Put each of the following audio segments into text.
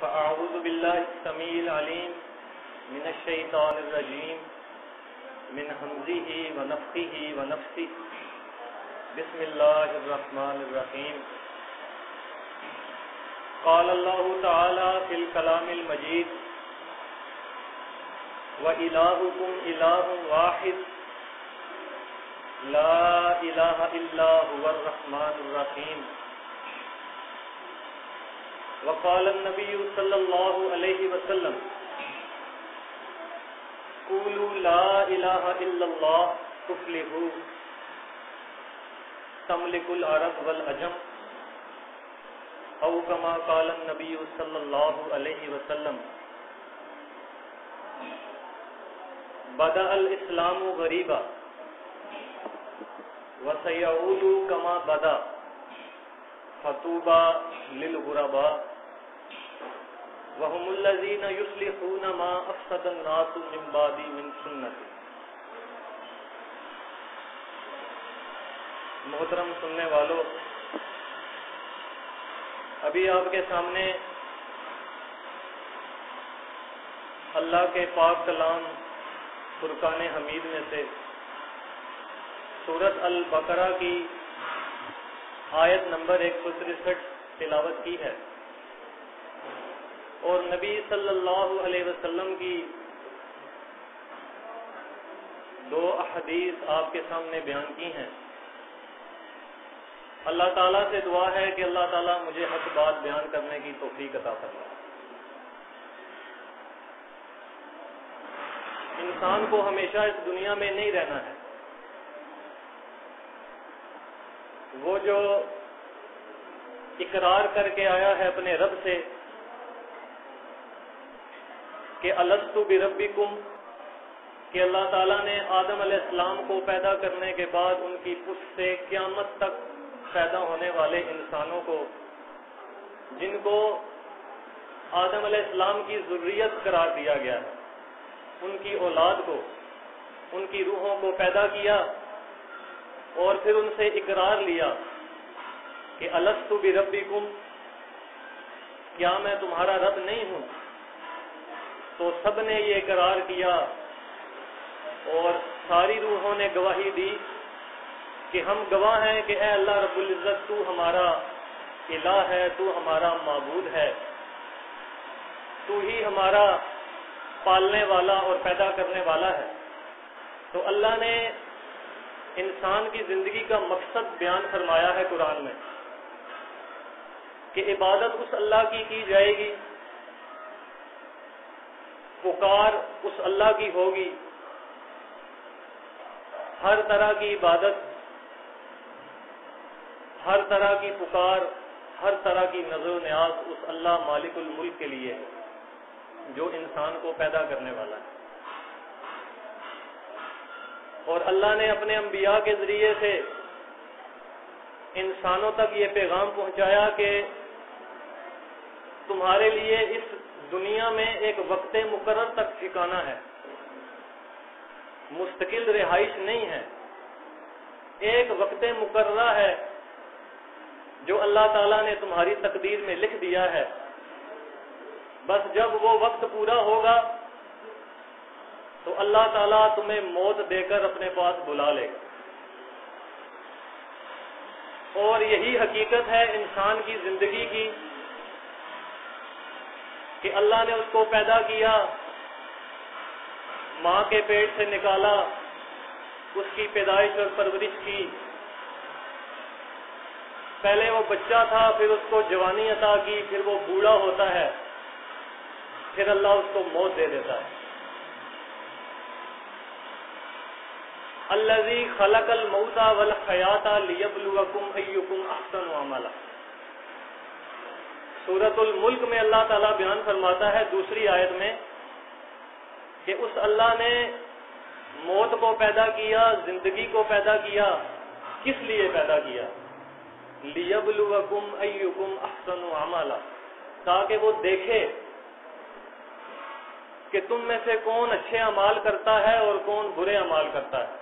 فأعوذ بالله السميع العليم من الشيطان الرجيم من همزه ونفخه ونفثه بسم الله الرحمن الرحيم قال الله تعالى في الكلام المجيد وإلهكم إله واحد لا إله إلا هو الرحمن الرحيم وقال النبي صلى الله عليه وسلم قولوا لا إله إلا الله تفلحوا تملك العرب والعجم أو كما قال النبي صلى الله عليه وسلم بدأ الإسلام غريبا وسيعود كما بدأ فطوبى للغرباء وهم الذين يصلحون ما أفسد الناس من بعدي من سنتي۔ محترم سننے والوں، ابھی آپ کے سامنے اللہ کے پاک کلام فرقان حمید میں سے سورۃ البقرہ کی آیت نمبر 163 تلاوت کی ہے، اور نبی صلی اللہ علیہ وسلم کی دو احادیث آپ کے سامنے بیان کی ہیں۔ اللہ تعالیٰ سے دعا ہے کہ اللہ تعالیٰ مجھے حق بات بیان کرنے کی توفیق عطا فرمائے۔ انسان کو ہمیشہ اس دنیا میں نہیں رہنا ہے۔ وہ جو اقرار کر کے آیا ہے اپنے رب سے کہ الست بربکم، کہ اللہ تعالیٰ نے آدم علیہ السلام کو پیدا کرنے کے بعد ان کی پشت سے قیامت تک پیدا ہونے والے انسانوں کو، جن کو آدم علیہ السلام کی ذریت قرار دیا گیا ہے، ان کی اولاد کو، ان کی روحوں کو پیدا کیا، اور پھر ان سے اقرار لیا کہ الست بربکم، کیا میں تمہارا رب نہیں ہوں؟ تو سب نے یہ اقرار کیا اور ساری روحوں نے گواہی دی کہ ہم گواہ ہیں کہ اے اللہ رب العزت، تو ہمارا الہ ہے، تو ہمارا معبود ہے، تو ہی ہمارا پالنے والا اور پیدا کرنے والا ہے۔ تو اللہ نے انسان کی زندگی کا مقصد بیان فرمایا ہے قرآن میں کہ عبادت اس اللہ کی جائے گی، پکار اس اللہ کی ہوگی، ہر طرح کی عبادت، ہر طرح کی پکار، ہر طرح کی نظر و نیاز اس اللہ مالک الملک کے لیے ہے جو انسان کو پیدا کرنے والا ہے۔ اور اللہ نے اپنے انبیاء کے ذریعے سے انسانوں تک یہ پیغام پہنچایا کہ تمہارے لیے اس دنیا میں ایک وقت مقرر تک ٹھکانہ ہے، مستقل رہائش نہیں ہے، ایک وقت مقررہ ہے جو اللہ تعالیٰ نے تمہاری تقدیر میں لکھ دیا ہے۔ بس جب وہ وقت پورا ہوگا تو اللہ تعالیٰ تمہیں موت دے کر اپنے پاس بلا لے گا۔ اور یہی حقیقت ہے انسان کی زندگی کی کہ اللہ نے اس کو پیدا کیا، ماں کے پیٹ سے نکالا، اس کی پیدائش اور پرورش کی، پہلے وہ بچہ تھا، پھر اس کو جوانی عطا کی، پھر وہ بوڑھا ہوتا ہے، پھر اللہ اس کو موت دے دیتا ہے۔ الذی خلق الموت والحیات لیبلوکم ایکم احسن عملا۔ سورۃ الملک میں اللہ تعالیٰ بیان فرماتا ہے دوسری آیت میں کہ اس اللہ نے موت کو پیدا کیا، زندگی کو پیدا کیا، کس لیے پیدا کیا؟ لیبلوکم ایکم احسن عملا، تاکہ وہ دیکھے کہ تم میں سے کون اچھے اعمال کرتا ہے اور کون برے اعمال کرتا ہے۔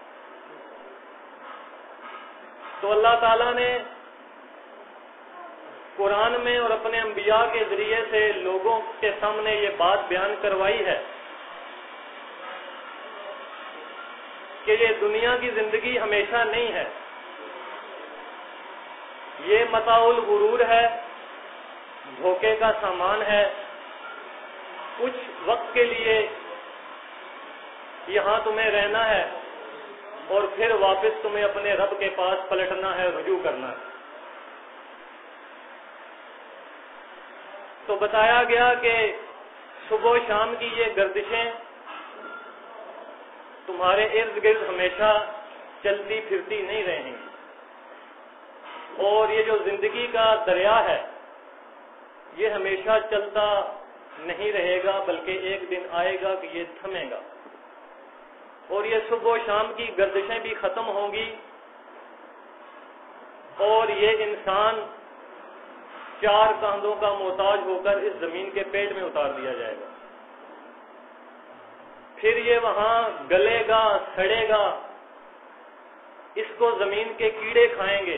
تو اللہ تعالیٰ نے قرآن میں اور اپنے انبیاء کے ذریعے سے لوگوں کے سامنے یہ بات بیان کروائی ہے کہ یہ دنیا کی زندگی ہمیشہ نہیں ہے، یہ متاع الغرور ہے، دھوکے کا سامان ہے، کچھ وقت کے لیے یہاں تمہیں رہنا ہے اور پھر واپس تمہیں اپنے رب کے پاس پلٹنا ہے، رجوع کرنا ہے۔ تو بتایا گیا کہ صبح و شام کی یہ گردشیں تمہارے ارد گرد ہمیشہ چلتی پھرتی نہیں رہیں گی، اور یہ جو زندگی کا دریا ہے یہ ہمیشہ چلتا نہیں رہے گا، بلکہ ایک دن آئے گا کہ یہ تھمے گا، اور یہ صبح و شام کی گردشیں بھی ختم ہوں گی، اور یہ انسان چار کاندھوں کا محتاج ہو کر اس زمین کے پیٹ میں اتار دیا جائے گا، پھر یہ وہاں گلے گا، سڑے گا، اس کو زمین کے کیڑے کھائیں گے،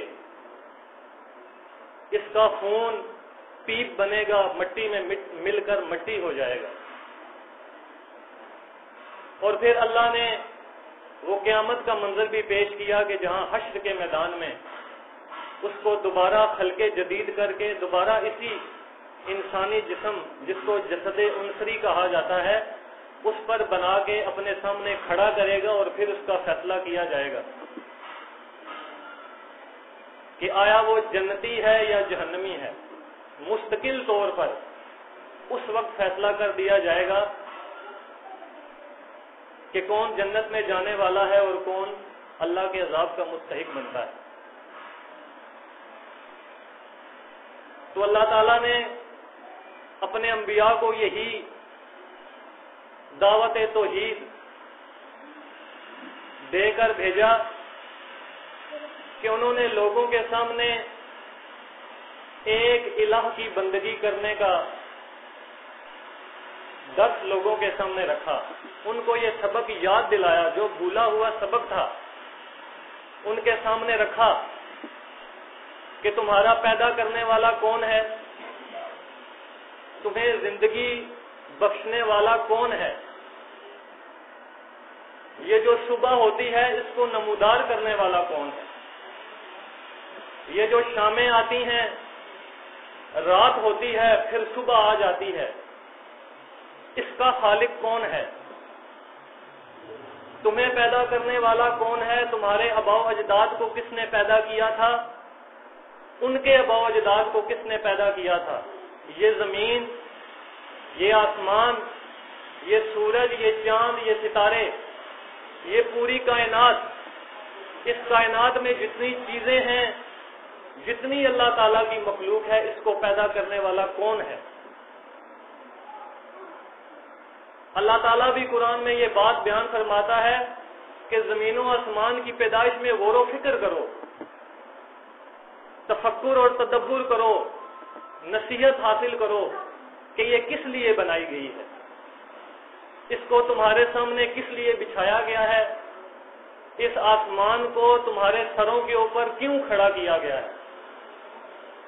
اس کا خون پیپ بنے گا، مٹی میں مل کر مٹی ہو جائے گا، اور پھر اللہ نے وہ قیامت کا منظر بھی پیش کیا کہ جہاں حشر کے میدان میں اس کو دوبارہ خلق جدید کر کے دوبارہ اسی انسانی جسم جس کو جسد عنصری کہا جاتا ہے اس پر بنا کے اپنے سامنے کھڑا کرے گا، اور پھر اس کا فیصلہ کیا جائے گا کہ آیا وہ جنتی ہے یا جہنمی ہے۔ مستقل طور پر اس وقت فیصلہ کر دیا جائے گا کہ کون جنت میں جانے والا ہے اور کون اللہ کے عذاب کا مستحق بنتا ہے۔ تو اللہ تعالیٰ نے اپنے انبیاء کو یہی دعوت توحید دے کر بھیجا کہ انہوں نے لوگوں کے سامنے ایک الہ کی بندگی کرنے کا درس لوگوں کے سامنے رکھا، ان کو یہ سبق یاد دلایا، جو بھولا ہوا سبق تھا ان کے سامنے رکھا کہ تمہارا پیدا کرنے والا کون ہے، تمہیں زندگی بخشنے والا کون ہے، یہ جو صبح ہوتی ہے اس کو نمودار کرنے والا کون ہے، یہ جو شامیں آتی ہیں، رات ہوتی ہے پھر صبح آ جاتی ہے، اس کا خالق کون ہے، تمہیں پیدا کرنے والا کون ہے، تمہارے آباء و اجداد کو کس نے پیدا کیا تھا، ان کے آباء و اجداد کو کس نے پیدا کیا تھا، یہ زمین، یہ آسمان، یہ سورج، یہ چاند، یہ ستارے، یہ پوری کائنات، اس کائنات میں جتنی چیزیں ہیں، جتنی اللہ تعالیٰ کی مخلوق ہے، اس کو پیدا کرنے والا کون ہے۔ اللہ تعالیٰ بھی قرآن میں یہ بات بیان فرماتا ہے کہ زمین و آسمان کی پیدائش میں غور و فکر کرو، تفکر اور تدبر کرو، نصیحت حاصل کرو کہ یہ کس لیے بنائی گئی ہے، اس کو تمہارے سامنے کس لیے بچھایا گیا ہے، اس آسمان کو تمہارے سروں کے اوپر کیوں کھڑا کیا گیا ہے،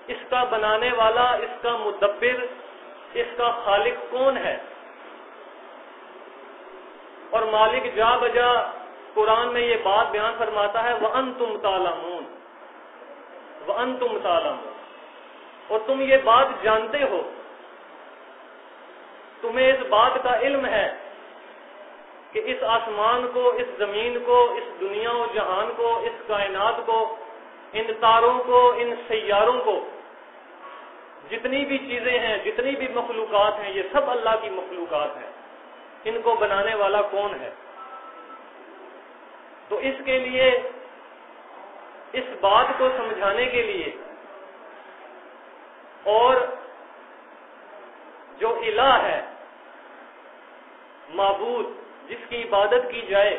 اس کا بنانے والا، اس کا مدبر، اس کا خالق کون ہے۔ اور مالک جا بجا قرآن میں یہ بات بیان فرماتا ہے وَأَنْتُمْ تَعْلَمُونَ، وَأَنْتُمْ تَعْلَمُونَ، اور تم یہ بات جانتے ہو، تمہیں اس بات کا علم ہے کہ اس آسمان کو، اس زمین کو، اس دنیا و جہان کو، اس کائنات کو، ان تاروں کو، ان سیاروں کو، جتنی بھی چیزیں ہیں، جتنی بھی مخلوقات ہیں، یہ سب اللہ کی مخلوقات ہیں، ان کو بنانے والا کون ہے۔ تو اس کے لیے، اس بات کو سمجھانے کے لیے، اور جو الہ ہے، معبود جس کی عبادت کی جائے،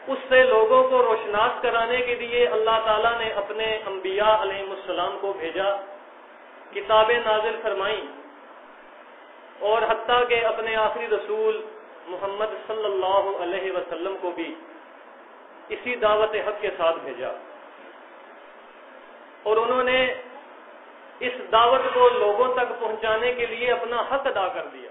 اس سے لوگوں کو روشناس کرانے کے لیے اللہ تعالیٰ نے اپنے انبیاء علیہ السلام کو بھیجا، کتابیں نازل فرمائیں، اور حتیٰ کہ اپنے آخری رسول محمد صلی اللہ علیہ وسلم کو بھی اسی دعوت حق کے ساتھ بھیجا۔ اور انہوں نے اس دعوت کو لوگوں تک پہنچانے کے لیے اپنا حق ادا کر دیا۔